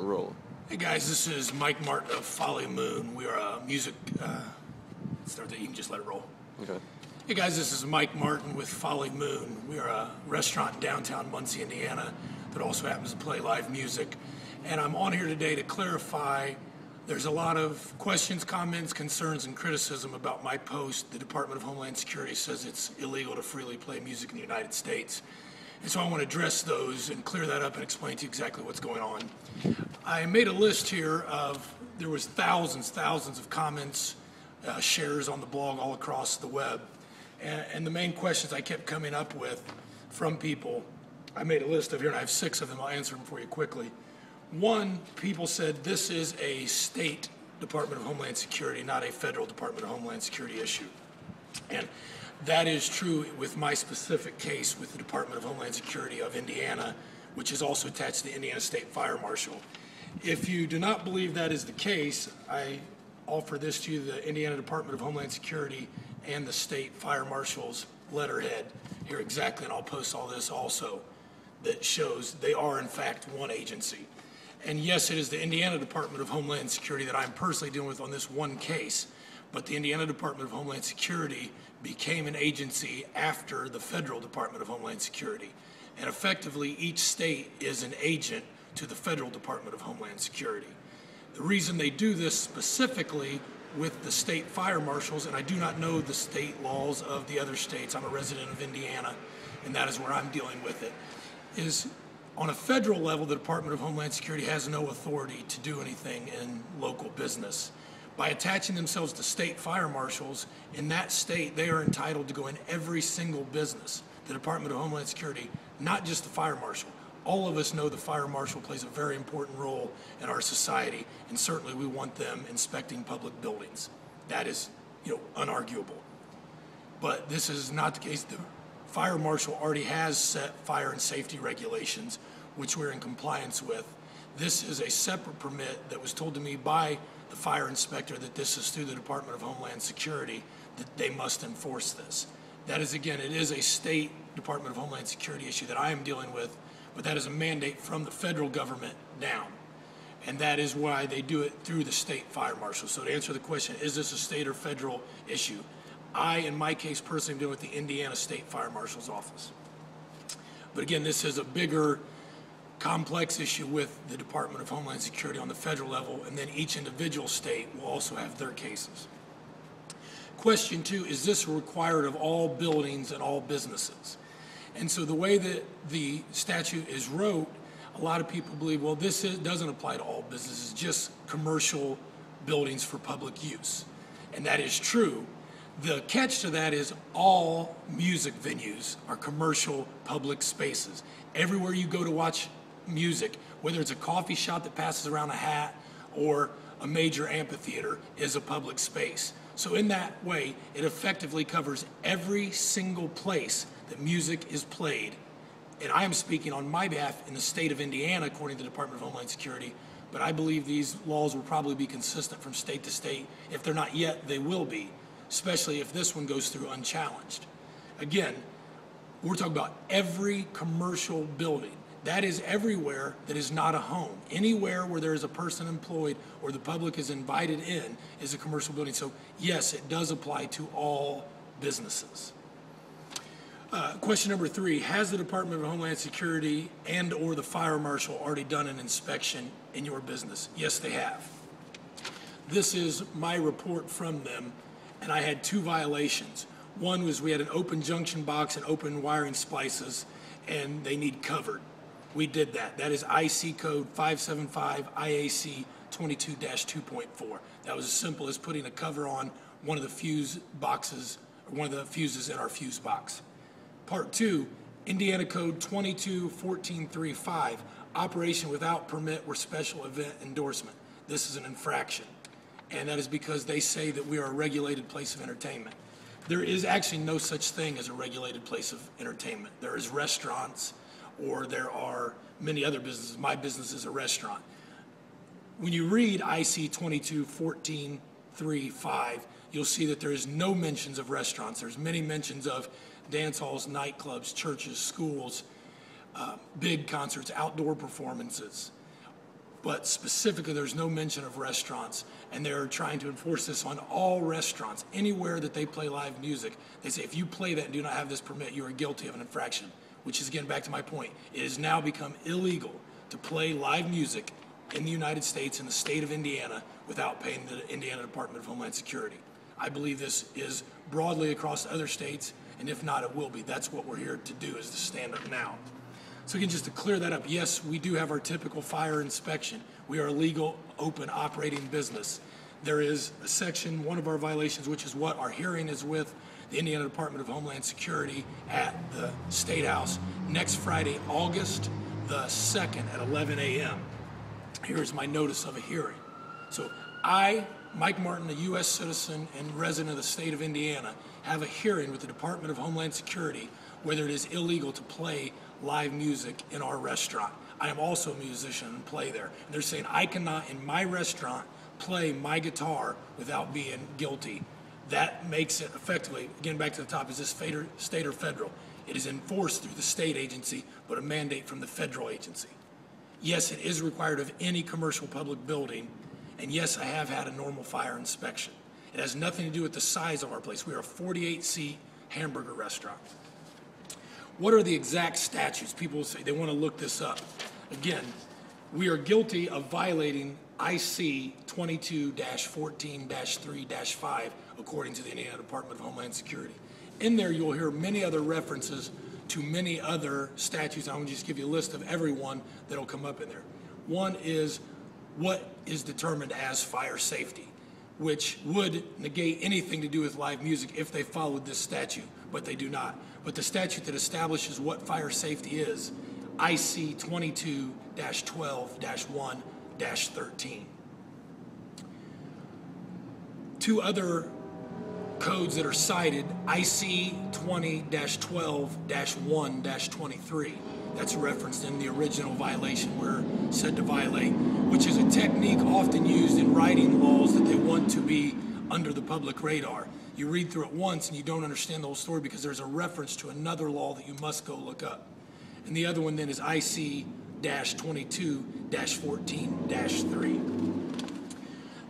role. Hey guys, this is Mike Martin of Folly Moon. We are a music, start that, you can just let it roll. Okay. Hey guys, this is Mike Martin with Folly Moon. We are a restaurant in downtown Muncie, Indiana that also happens to play live music. And I'm on here today to clarify, there's a lot of questions, comments, concerns, and criticism about my post. The Department of Homeland Security says it's illegal to freely play music in the United States. And so I want to address those and clear that up and explain to you exactly what's going on. I made a list here of, there was thousands of comments, shares on the blog all across the web. And the main questions I kept coming up with from people, I made a list of here and I have 6 of them. I'll answer them for you quickly. One, people said this is a state Department of Homeland Security, not a federal Department of Homeland Security issue. And that is true with my specific case with the Department of Homeland Security of Indiana, which is also attached to the Indiana State Fire Marshal. If you do not believe that is the case, I offer this to you, the Indiana Department of Homeland Security and the State Fire Marshal's letterhead here exactly, and I'll post all this also, that shows they are in fact one agency. And yes, it is the Indiana Department of Homeland Security that I'm personally dealing with on this one case, but the Indiana Department of Homeland Security became an agency after the federal Department of Homeland Security. And effectively, each state is an agent to the federal Department of Homeland Security. The reason they do this specifically with the state fire marshals, and I do not know the state laws of the other states, I'm a resident of Indiana, and that is where I'm dealing with it, is on a federal level, the Department of Homeland Security has no authority to do anything in local business. By attaching themselves to state fire marshals, in that state, they are entitled to go in every single business. The Department of Homeland Security, not just the fire marshal. All of us know the fire marshal plays a very important role in our society, and certainly we want them inspecting public buildings. That is, unarguable. But this is not the case. The fire marshal already has set fire and safety regulations, which we're in compliance with. This is a separate permit that was told to me by the fire inspector that this is through the Department of Homeland Security, that they must enforce this. That is, again, it is a state Department of Homeland Security issue that I am dealing with, but that is a mandate from the federal government down. And that is why they do it through the state fire marshal. So to answer the question, is this a state or federal issue? I, in my case, personally am dealing with the Indiana State Fire Marshal's office. But again, this is a bigger, complex issue with the Department of Homeland Security on the federal level, and then each individual state will also have their cases. Question 2, is this required of all buildings and all businesses? And so the way that the statute is wrote, a lot of people believe, well, doesn't apply to all businesses, just commercial buildings for public use. And that is true. The catch to that is all music venues are commercial public spaces. Everywhere you go to watch music, whether it's a coffee shop that passes around a hat or a major amphitheater, is a public space. So in that way, it effectively covers every single place that music is played. And I am speaking on my behalf in the state of Indiana, according to the Department of Homeland Security, but I believe these laws will probably be consistent from state to state. If they're not yet, they will be, especially if this one goes through unchallenged. Again, we're talking about every commercial building. That is everywhere that is not a home. Anywhere where there is a person employed or the public is invited in is a commercial building. So yes, it does apply to all businesses. Question number 3, has the Department of Homeland Security and or the fire marshal already done an inspection in your business? Yes, they have. This is my report from them, and I had 2 violations. One was we had an open junction box and open wiring splices, and they need covered. We did that. That is IC code 575 IAC 22-2.4. That was as simple as putting a cover on one of the fuse boxes, or one of the fuses in our fuse box. Part 2, Indiana Code 22-1435, operation without permit or special event endorsement. This is an infraction, and that is because they say that we are a regulated place of entertainment. There is actually no such thing as a regulated place of entertainment. There is restaurants, or there are many other businesses. My business is a restaurant. When you read IC 22-1435, you'll see that there is no mentions of restaurants. There's many mentions of dance halls, nightclubs, churches, schools, big concerts, outdoor performances. but specifically there's no mention of restaurants, and they're trying to enforce this on all restaurants. Anywhere that they play live music, they say if you play that and do not have this permit, you are guilty of an infraction, which is, again, back to my point. It has now become illegal to play live music in the United States, in the state of Indiana, without paying the Indiana Department of Homeland Security. I believe this is broadly across other states, and if not, it will be. That's what we're here to do, is to stand up now. So again, just to clear that up, yes, we do have our typical fire inspection. We are a legal, open, operating business. There is a section, one of our violations, which is what our hearing is with the Indiana Department of Homeland Security at the State House next Friday, August the 2nd at 11 a.m. Here's my notice of a hearing. So I, Mike Martin, a U.S. citizen and resident of the state of Indiana, have a hearing with the Department of Homeland Security whether it is illegal to play live music in our restaurant. I am also a musician and play there. And they're saying I cannot, in my restaurant, play my guitar without being guilty. That makes it effectively, again, back to the top, is this state or federal? It is enforced through the state agency, but a mandate from the federal agency. Yes, it is required of any commercial public building, and yes, I have had a normal fire inspection. It has nothing to do with the size of our place. We are a 48-seat hamburger restaurant. What are the exact statutes? People will say they want to look this up. Again, we are guilty of violating IC 22-14-3-5 according to the Indiana Department of Homeland Security. In there, you'll hear many other references to many other statutes. I'm going to just give you a list of every one that will come up in there. One is what is determined as fire safety, which would negate anything to do with live music if they followed this statute, but they do not. But the statute that establishes what fire safety is, IC 22-12-1-13. Two other codes that are cited, IC 20-12-1-23. That's referenced in the original violation we're said to violate, which is a technique often used in writing laws that they want to be under the public radar. You read through it once and you don't understand the whole story because there's a reference to another law that you must go look up. And the other one then is IC 22-14-3.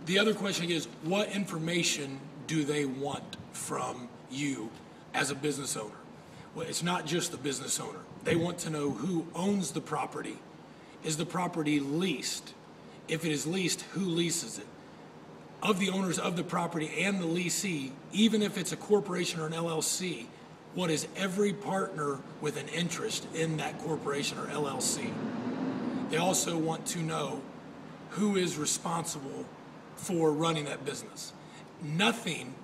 The other question is, what information do they want from you as a business owner? Well, it's not just the business owner. They want to know who owns the property. Is the property leased? If it is leased, who leases it? Of the owners of the property and the leasee, even if it's a corporation or an LLC, what is every partner with an interest in that corporation or LLC? They also want to know who is responsible for running that business. Nothing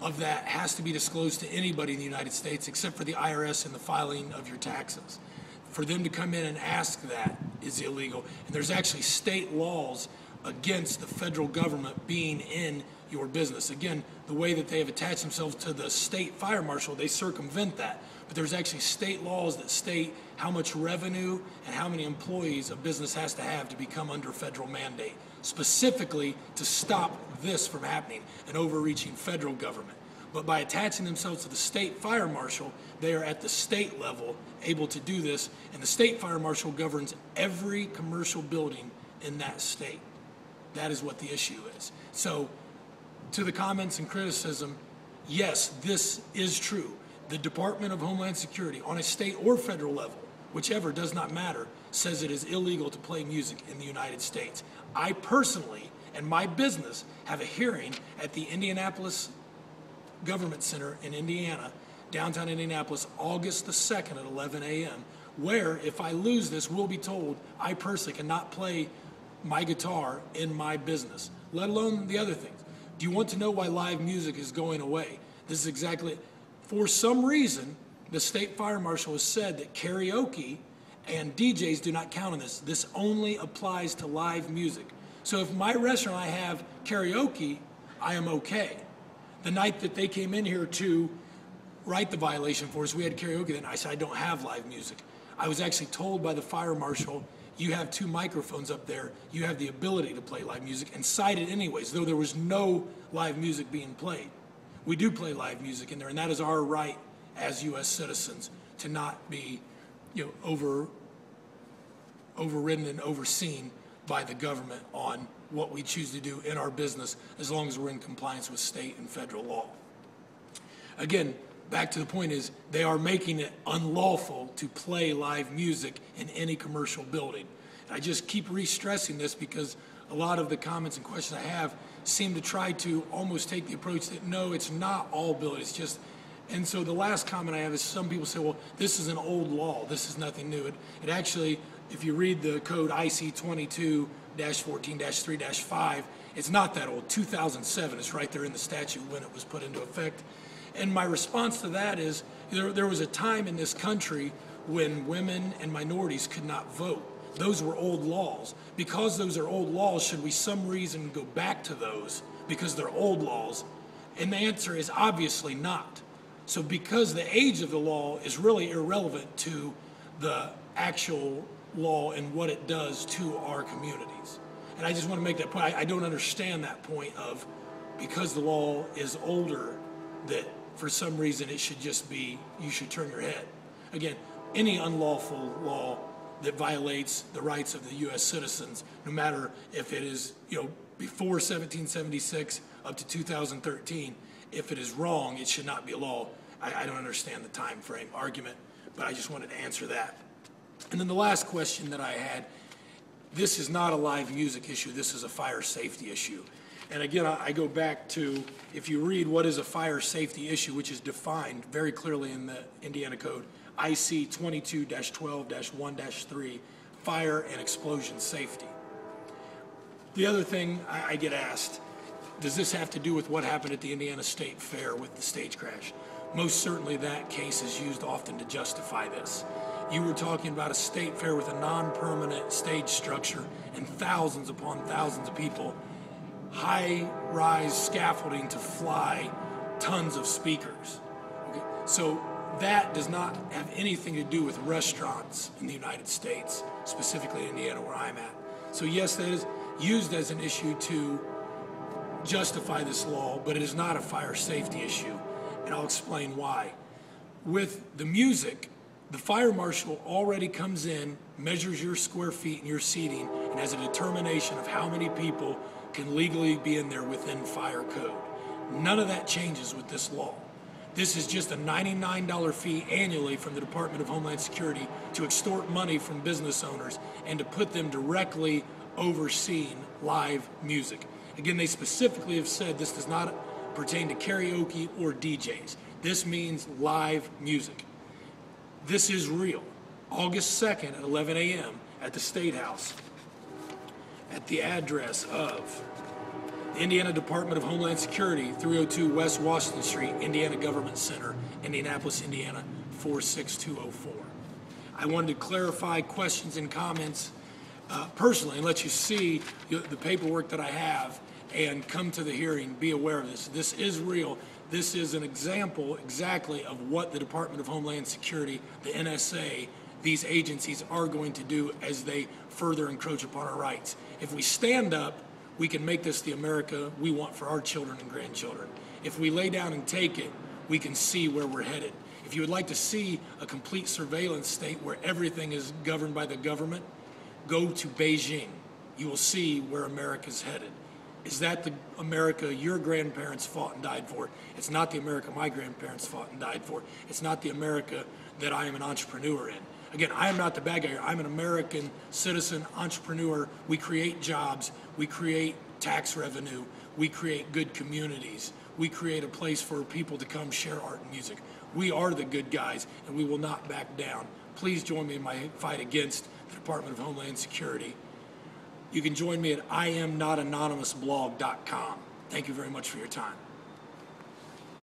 of that has to be disclosed to anybody in the United States except for the IRS and the filing of your taxes. For them to come in and ask that is illegal. And there's actually state laws against the federal government being in your business. Again, the way that they have attached themselves to the state fire marshal, they circumvent that. But there's actually state laws that state how much revenue and how many employees a business has to have become under federal mandate, specifically to stop this from happening and overreaching federal government. But by attaching themselves to the state fire marshal, they are at the state level able to do this, and the state fire marshal governs every commercial building in that state. That is what the issue is. So, to the comments and criticism, yes, this is true. The Department of Homeland Security, on a state or federal level, whichever, does not matter, says it is illegal to play music in the United States. I personally and my business have a hearing at the Indianapolis Government Center in Indiana, downtown Indianapolis, August the 2nd at 11 a.m., where if I lose this, we'll be told I personally cannot play my guitar in my business, let alone the other things. Do you want to know why live music is going away? This is exactly it. For some reason, the state fire marshal has said that karaoke and DJs do not count on this. This only applies to live music. So if my restaurant I have karaoke, I am okay. The night that they came in here to write the violation for us, we had karaoke, then I said I don't have live music. I was actually told by the fire marshal, you have 2 microphones up there, you have the ability to play live music, and cited anyways, though there was no live music being played. We do play live music in there, and that is our right as U.S. citizens to not be overridden and overseen by the government on what we choose to do in our business, as long as we're in compliance with state and federal law. Again, back to the point is, they are making it unlawful to play live music in any commercial building. And I just keep re-stressing this because a lot of the comments and questions I have seem to try to almost take the approach that, no, it's not all buildings, just. And so the last comment I have is, some people say, well, this is an old law, this is nothing new. It actually, if you read the code IC 22-14-3-5, it's not that old. 2007 is right there in the statute when it was put into effect. And my response to that is, there was a time in this country when women and minorities could not vote. Those were old laws. Because those are old laws, should we some reason go back to those because they're old laws? And the answer is obviously not. So because the age of the law is really irrelevant to the actual law and what it does to our communities. And I just want to make that point. I don't understand that point of, because the law is older, that for some reason it should just be, you should turn your head. Again, any unlawful law that violates the rights of the U.S. citizens, no matter if it is, before 1776 up to 2013, if it is wrong, it should not be a law. I don't understand the time frame argument, but I just wanted to answer that. And then the last question that I had, this is not a live music issue, this is a fire safety issue. And again, I go back to, if you read what is a fire safety issue, which is defined very clearly in the Indiana Code, IC 22-12-1-3, fire and explosion safety. The other thing I get asked, does this have to do with what happened at the Indiana State Fair with the stage crash? Most certainly that case is used often to justify this. You were talking about a state fair with a non-permanent stage structure and thousands upon thousands of people, high-rise scaffolding to fly tons of speakers. Okay? So that does not have anything to do with restaurants in the United States, specifically Indiana where I'm at. So yes, that is used as an issue to justify this law, but it is not a fire safety issue, and I'll explain why. With the music, the fire marshal already comes in, measures your square feet and your seating, and has a determination of how many people can legally be in there within fire code. None of that changes with this law. This is just a $99 fee annually from the Department of Homeland Security to extort money from business owners and to put them directly overseeing live music. Again, they specifically have said this does not pertain to karaoke or DJs. This means live music. This is real. August 2nd at 11 a.m. at the State House, at the address of the Indiana Department of Homeland Security, 302 West Washington Street, Indiana Government Center, Indianapolis, Indiana, 46204. I wanted to clarify questions and comments personally and let you see the paperwork that I have and come to the hearing, be aware of this. This is real. This is an example exactly of what the Department of Homeland Security, the NSA, these agencies are going to do as they further encroach upon our rights. If we stand up, we can make this the America we want for our children and grandchildren. If we lay down and take it, we can see where we're headed. If you would like to see a complete surveillance state where everything is governed by the government, go to Beijing. You will see where America's headed. Is that the America your grandparents fought and died for? It's not the America my grandparents fought and died for. It's not the America that I am an entrepreneur in. Again, I am not the bad guy here. I'm an American citizen, entrepreneur. We create jobs. We create tax revenue. We create good communities. We create a place for people to come share art and music. We are the good guys, and we will not back down. Please join me in my fight against the Department of Homeland Security. You can join me at IamNotAnonymousblog.com. Thank you very much for your time.